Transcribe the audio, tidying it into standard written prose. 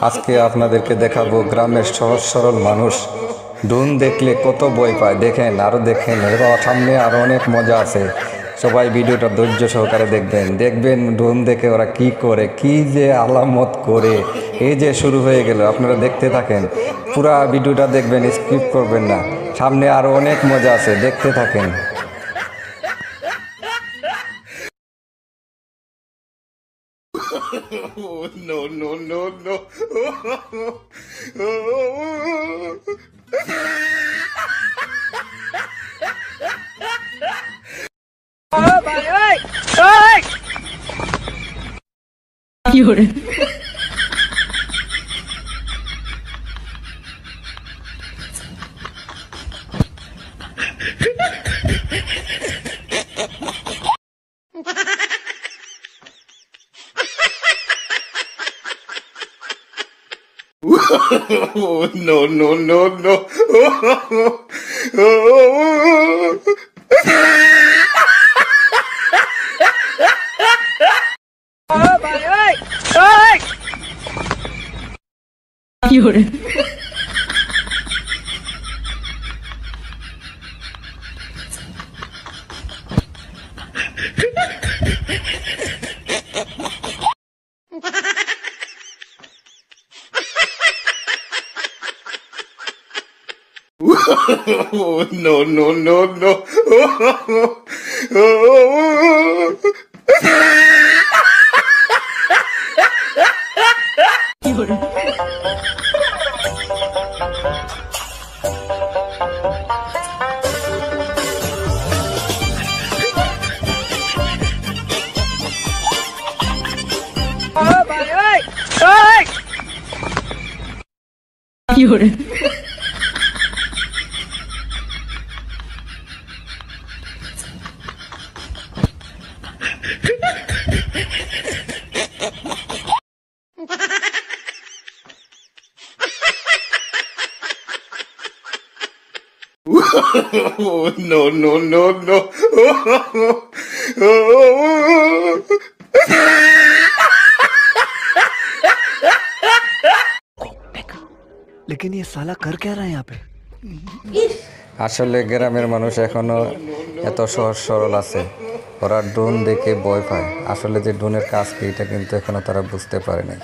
আজকে আপনাদেরকে দেখাবো গ্রামের সহজ সরল মানুষ ড্রোন দেখলে কত ভয় পায়। দেখেন, আরও দেখেন, এর সামনে আরও অনেক মজা আছে। সবাই ভিডিওটা ধৈর্য সহকারে দেখবেন ড্রোন দেখে ওরা কি করে, কি যে আলামত করে। এই যে শুরু হয়ে গেল, আপনারা দেখতে থাকেন, পুরা ভিডিওটা দেখবেন, স্কিপ করবেন না। সামনে আরও অনেক মজা আছে, দেখতে থাকেন। Oh, no, no, no, no. Bài ơi! Ơi! Gì rồi? Oh, no, no, no, no. Bài ơi! Ơi! Gì rồi? Oh, no, no, no, no. Gì rồi? Bài ơi! Ơi! Gì rồi? Oh, no, no, no, no. लेकिन ये साला कर क्या रहा है यहाँ पे? আসলে গ্রামের মানুষ এখনো এত সহজ সরল আছে, ওরা ড্রোন দেখে ভয় পায়। আসলে যে ড্রোনের কাজ কি, এটা কিন্তু এখনো তারা বুঝতে পারেনি।